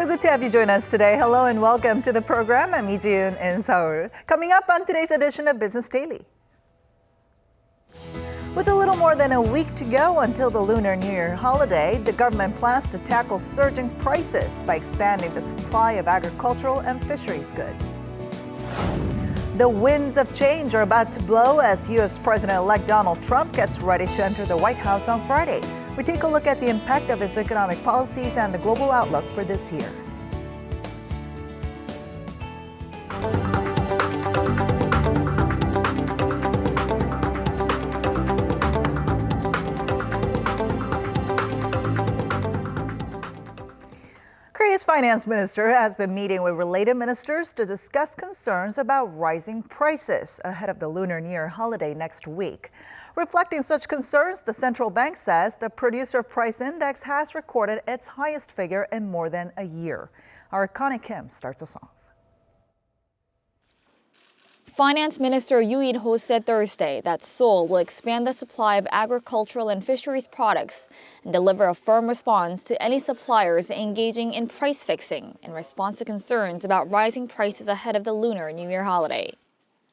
good to have you join us today. Hello and welcome to the program. I'm Lee Ji-yoon in Seoul. Coming up on today's edition of Business Daily. With a little more than a week to go until the Lunar New Year holiday, the government plans to tackle surging prices by expanding the supply of agricultural and fisheries goods. The winds of change are about to blow as U.S. President-elect Donald Trump gets ready to enter the White House on Friday. We take a look at the impact of his economic policies and the global outlook for this year. Korea's finance minister has been meeting with related ministers to discuss concerns about rising prices ahead of the Lunar New Year holiday next week. Reflecting such concerns, the central bank says the producer price index has recorded its highest figure in more than a year. Our Connie Kim starts us off. Finance Minister Yoo In-ho said Thursday that Seoul will expand the supply of agricultural and fisheries products and deliver a firm response to any suppliers engaging in price fixing in response to concerns about rising prices ahead of the Lunar New Year holiday.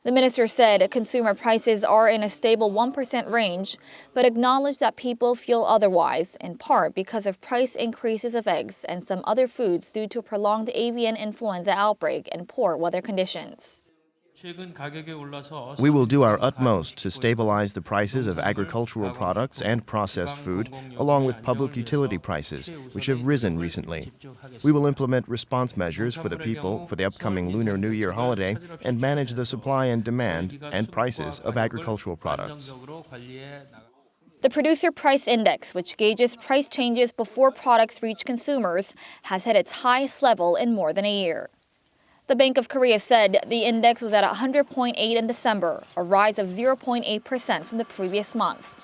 The minister said consumer prices are in a stable 1% range, but acknowledged that people feel otherwise, in part because of price increases of eggs and some other foods due to a prolonged avian influenza outbreak and poor weather conditions. We will do our utmost to stabilize the prices of agricultural products and processed food, along with public utility prices, which have risen recently. We will implement response measures for the people for the upcoming Lunar New Year holiday and manage the supply and demand and prices of agricultural products. The Producer Price Index, which gauges price changes before products reach consumers, has hit its highest level in more than a year. The Bank of Korea said the index was at 100.8 in December, a rise of 0.8% from the previous month.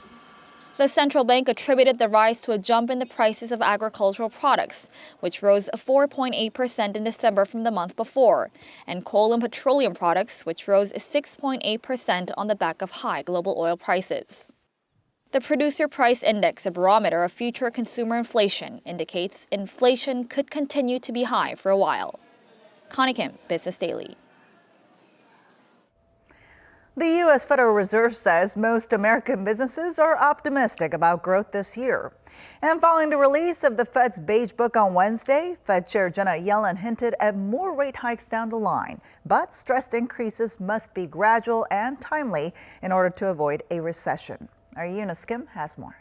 The central bank attributed the rise to a jump in the prices of agricultural products, which rose 4.8% in December from the month before, and coal and petroleum products, which rose 6.8% on the back of high global oil prices. The Producer Price Index, a barometer of future consumer inflation, indicates inflation could continue to be high for a while. Connie Kim, Business Daily. The U.S. Federal Reserve says most American businesses are optimistic about growth this year. And following the release of the Fed's Beige book on Wednesday, Fed Chair Janet Yellen hinted at more rate hikes down the line, but stressed increases must be gradual and timely in order to avoid a recession. Our Eunice Kim has more.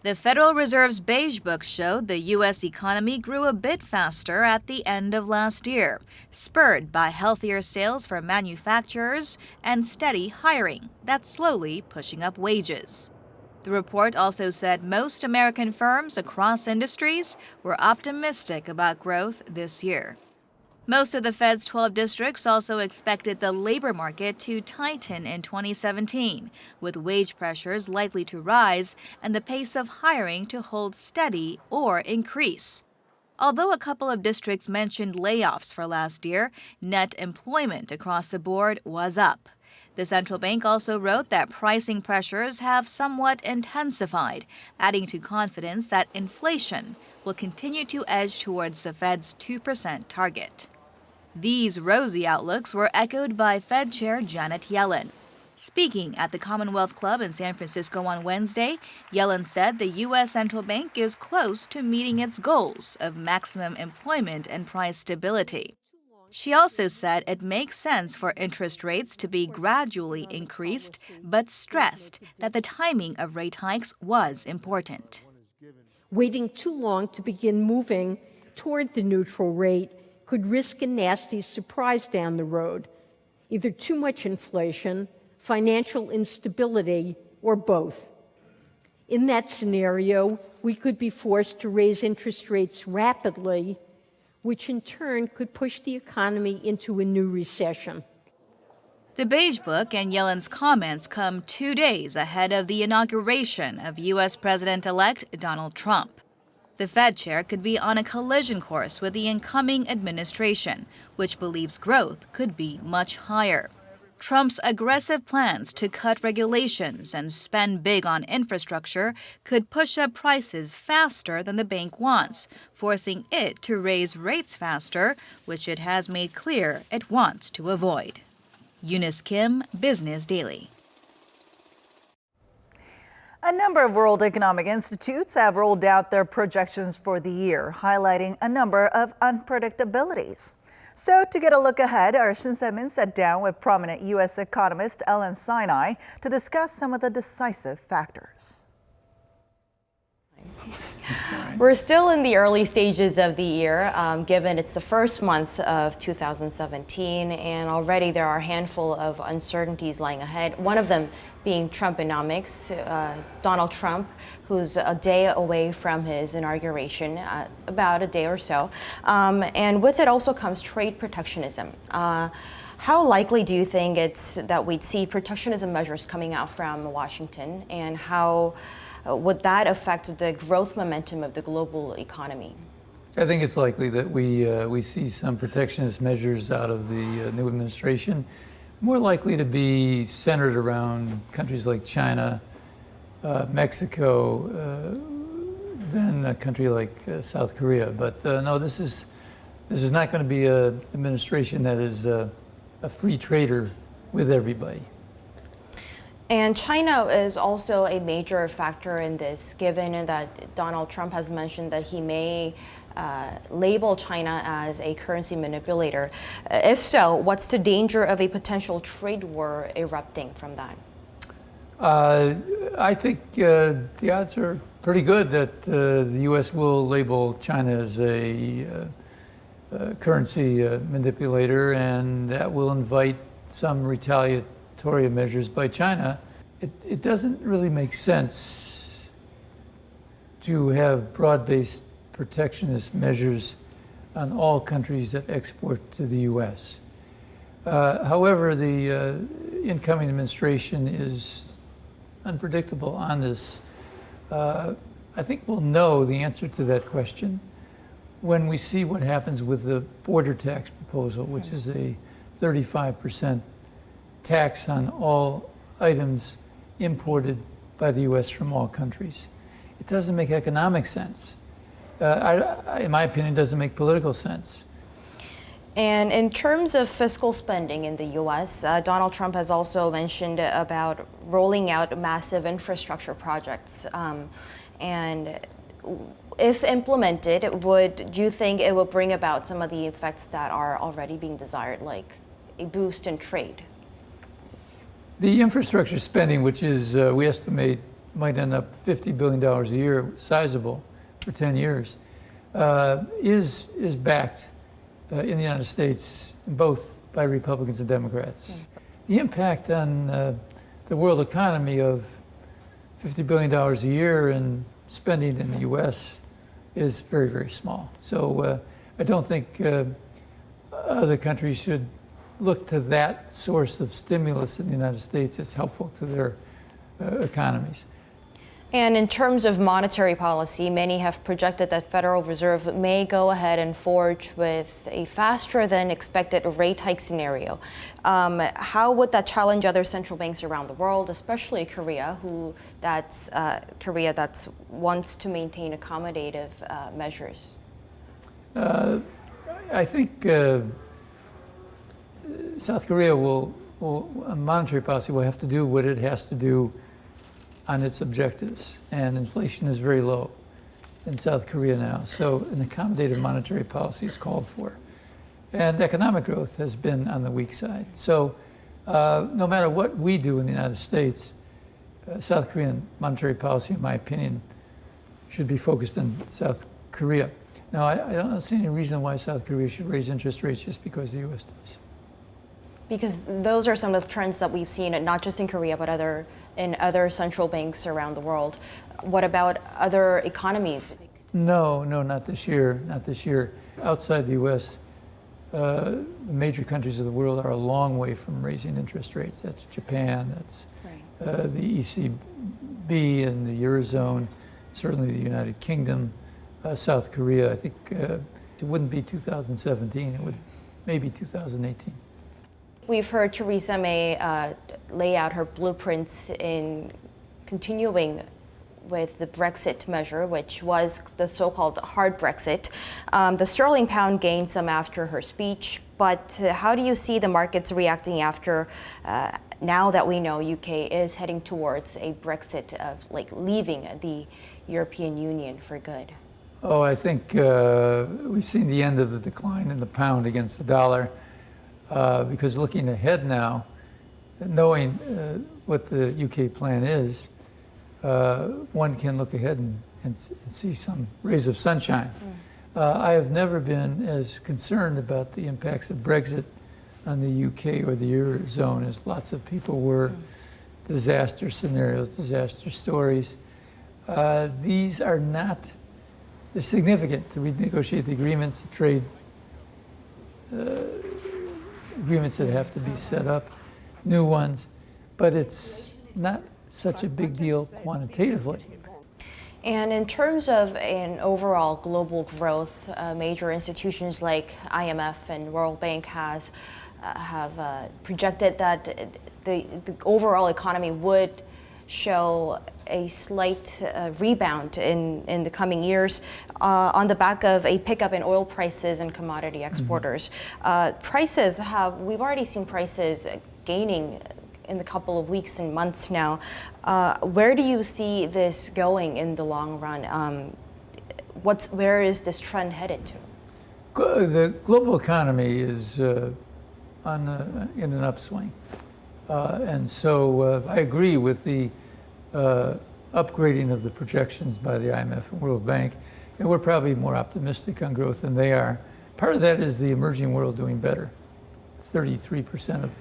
The Federal Reserve's Beige book showed the U.S. economy grew a bit faster at the end of last year, spurred by healthier sales for manufacturers and steady hiring that's slowly pushing up wages. The report also said most American firms across industries were optimistic about growth this year. Most of the Fed's 12 districts also expected the labor market to tighten in 2017, with wage pressures likely to rise and the pace of hiring to hold steady or increase. Although a couple of districts mentioned layoffs for last year, net employment across the board was up. The central bank also wrote that pricing pressures have somewhat intensified, adding to confidence that inflation will continue to edge towards the Fed's 2% target. These rosy outlooks were echoed by Fed Chair Janet Yellen. Speaking at the Commonwealth Club in San Francisco on Wednesday, Yellen said the U.S. central bank is close to meeting its goals of maximum employment and price stability. She also said it makes sense for interest rates to be gradually increased, but stressed that the timing of rate hikes was important. Waiting too long to begin moving toward the neutral rate could risk a nasty surprise down the road, either too much inflation, financial instability, or both. In that scenario, we could be forced to raise interest rates rapidly, which in turn could push the economy into a new recession. The Beige book and Yellen's comments come 2 days ahead of the inauguration of U.S. President-elect Donald Trump. The Fed chair could be on a collision course with the incoming administration, which believes growth could be much higher. Trump's aggressive plans to cut regulations and spend big on infrastructure could push up prices faster than the bank wants, forcing it to raise rates faster, which it has made clear it wants to avoid. Eunice Kim, Business Daily. A number of World Economic Institutes have rolled out their projections for the year, highlighting a number of unpredictabilities. So to get a look ahead, our Shin Se-min sat down with prominent U.S. economist Allen Sinai to discuss some of the decisive factors. We're still in the early stages of the year, given it's the first month of 2017, and already there are a handful of uncertainties lying ahead. One of them being Trumponomics, Donald Trump, who's a day away from his inauguration, about a day or so. And with it also comes trade protectionism. How likely do you think it's that we'd see protectionism measures coming out from Washington, and how would that affect the growth momentum of the global economy? I think it's likely that we see some protectionist measures out of the new administration, more likely to be centered around countries like China, Mexico, than a country like South Korea. But no, this is not going to be an administration that is a free trader with everybody. And China is also a major factor in this, given that Donald Trump has mentioned that he may label China as a currency manipulator. If so, what's the danger of a potential trade war erupting from that? I think the odds are pretty good that the U.S. will label China as a currency manipulator, and that will invite some retaliatory measures by China. It doesn't really make sense to have broad-based protectionist measures on all countries that export to the U.S. However, the incoming administration is unpredictable on this. I think we'll know the answer to that question when we see what happens with the border tax proposal, which is a 35% tax on all items imported by the U.S. from all countries. It doesn't make economic sense. In my opinion, it doesn't make political sense. And in terms of fiscal spending in the U.S., Donald Trump has also mentioned about rolling out massive infrastructure projects. And if implemented, do you think it will bring about some of the effects that are already being desired, like a boost in trade? The infrastructure spending, which is, we estimate, might end up $50 billion a year, sizable for 10 years, is backed in the United States, both by Republicans and Democrats. The impact on the world economy of $50 billion a year in spending in the U.S. is very, very small. So I don't think other countries should look to that source of stimulus in the United States as helpful to their economies. And in terms of monetary policy, many have projected that Federal Reserve may go ahead and forge with a faster than expected rate hike scenario. How would that challenge other central banks around the world, especially Korea, that wants to maintain accommodative measures? I think South Korea will monetary policy will have to do what it has to do on its objectives, and inflation is very low in South Korea now, so an accommodative monetary policy is called for. And economic growth has been on the weak side. So no matter what we do in the United States, South Korean monetary policy, in my opinion, should be focused on South Korea. Now, I don't see any reason why South Korea should raise interest rates just because the U.S. does. Because those are some of the trends that we've seen, not just in Korea, but in other central banks around the world. What about other economies? No, not this year, not this year. Outside the U.S., major countries of the world are a long way from raising interest rates. That's Japan, that's the ECB and the Eurozone, certainly the United Kingdom, South Korea. I think it wouldn't be 2017, it would maybe 2018. We've heard Theresa May lay out her blueprints in continuing with the Brexit measure, which was the so-called hard Brexit. The sterling pound gained some after her speech, but how do you see the markets reacting after now that we know UK is heading towards a Brexit of leaving the European Union for good? Oh, I think we've seen the end of the decline in the pound against the dollar because looking ahead now, knowing what the UK plan is, one can look ahead and see some rays of sunshine. I have never been as concerned about the impacts of Brexit on the UK or the Eurozone as lots of people were. Disaster scenarios, disaster stories. These are not they're significant to renegotiate the agreements, the trade agreements that have to be set up, new ones, but it's not such a big deal quantitatively. And in terms of an overall global growth, major institutions like IMF and World Bank have projected that the overall economy would show a slight rebound in the coming years on the back of a pickup in oil prices and commodity exporters. We've already seen prices gaining in the couple of weeks and months now. Where do you see this going in the long run? Where is this trend headed to? The global economy is in an upswing. And so I agree with the upgrading of the projections by the IMF and World Bank. And we're probably more optimistic on growth than they are. Part of that is the emerging world doing better, 33% of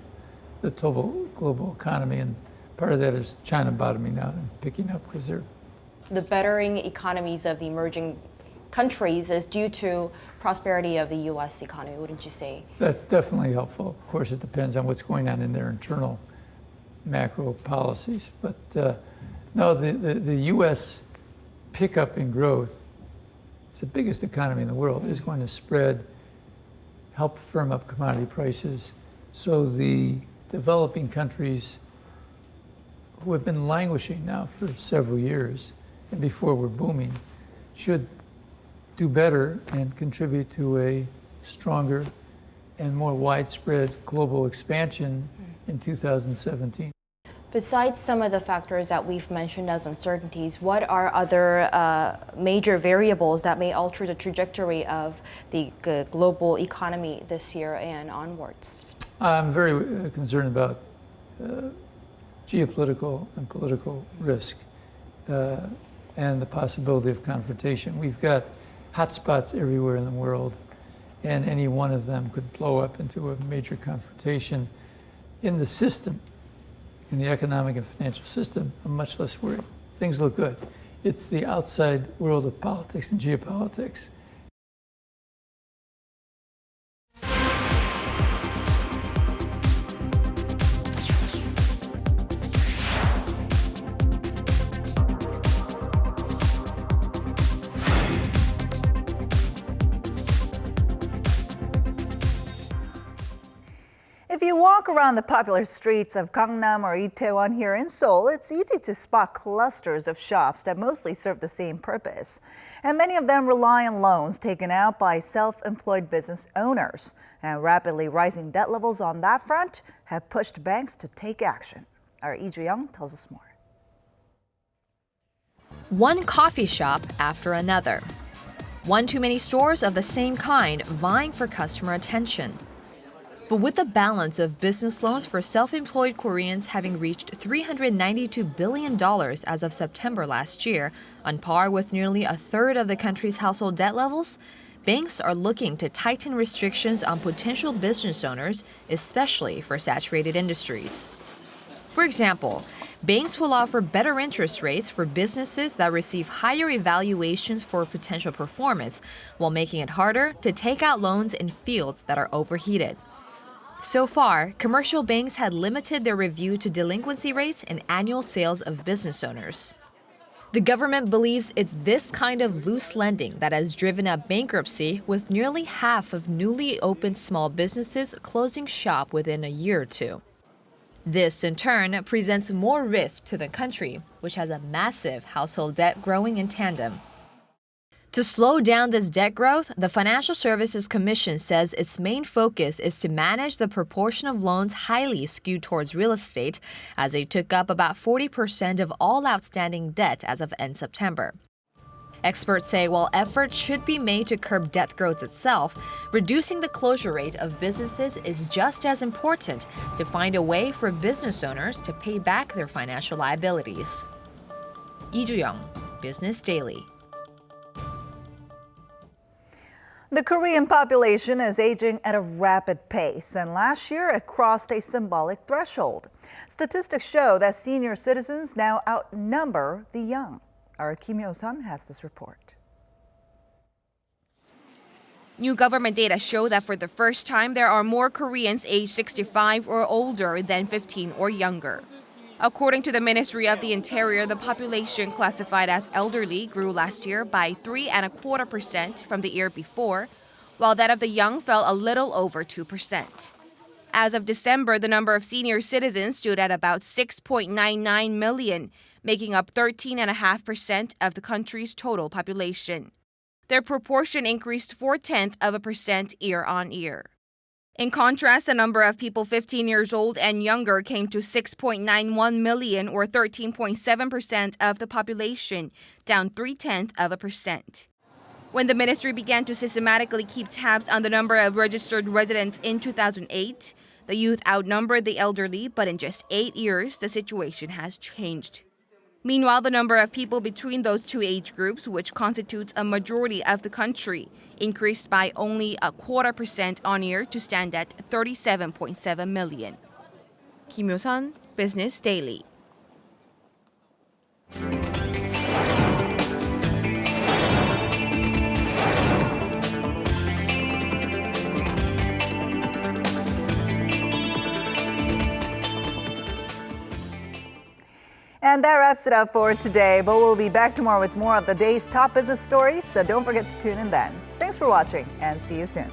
the total global economy, and part of that is China bottoming out and picking up because they're... The bettering economies of the emerging countries is due to prosperity of the U.S. economy, wouldn't you say? That's definitely helpful. Of course, it depends on what's going on in their internal macro policies. But no, the U.S. pickup in growth, it's the biggest economy in the world, is going to spread, help firm up commodity prices. So the developing countries who have been languishing now for several years and before we're booming should do better and contribute to a stronger and more widespread global expansion in 2017. Besides some of the factors that we've mentioned as uncertainties, what are other major variables that may alter the trajectory of the global economy this year and onwards? I'm very concerned about geopolitical and political risk and the possibility of confrontation. We've got hotspots everywhere in the world, and any one of them could blow up into a major confrontation. In the system, in the economic and financial system, I'm much less worried. Things look good. It's the outside world of politics and geopolitics. If you walk around the popular streets of Gangnam or Itaewon here in Seoul, it's easy to spot clusters of shops that mostly serve the same purpose. And many of them rely on loans taken out by self-employed business owners. And rapidly rising debt levels on that front have pushed banks to take action. Our Lee Ju-young tells us more. One coffee shop after another. One too many stores of the same kind vying for customer attention. But with the balance of business loans for self-employed Koreans having reached $392 billion as of September last year, on par with nearly a third of the country's household debt levels, banks are looking to tighten restrictions on potential business owners, especially for saturated industries. For example, banks will offer better interest rates for businesses that receive higher evaluations for potential performance, while making it harder to take out loans in fields that are overheated. So far, commercial banks had limited their review to delinquency rates and annual sales of business owners. The government believes it's this kind of loose lending that has driven up bankruptcy, with nearly half of newly opened small businesses closing shop within a year or two. This, in turn, presents more risk to the country, which has a massive household debt growing in tandem. To slow down this debt growth, the Financial Services Commission says its main focus is to manage the proportion of loans highly skewed towards real estate, as they took up about 40% of all outstanding debt as of end September. Experts say while efforts should be made to curb debt growth itself, reducing the closure rate of businesses is just as important to find a way for business owners to pay back their financial liabilities. Lee Ju-young, Business Daily. The Korean population is aging at a rapid pace, and last year it crossed a symbolic threshold. Statistics show that senior citizens now outnumber the young. Our Kim Yo-sun has this report. New government data show that for the first time, there are more Koreans aged 65 or older than 15 or younger. According to the Ministry of the Interior, the population classified as elderly grew last year by 3.25% from the year before, while that of the young fell a little over 2%. As of December, the number of senior citizens stood at about 6.99 million, making up 13.5% of the country's total population. Their proportion increased 0.4% year-on-year. In contrast, the number of people 15 years old and younger came to 6.91 million, or 13.7% of the population, down 0.3%. When the ministry began to systematically keep tabs on the number of registered residents in 2008, the youth outnumbered the elderly, but in just 8 years, the situation has changed. Meanwhile, the number of people between those two age groups, which constitutes a majority of the country, increased by only 0.25% on year to stand at 37.7 million. Kim Yo-sun, Business Daily. And that wraps it up for today, but we'll be back tomorrow with more of the day's top business stories, so don't forget to tune in then. Thanks for watching, and see you soon.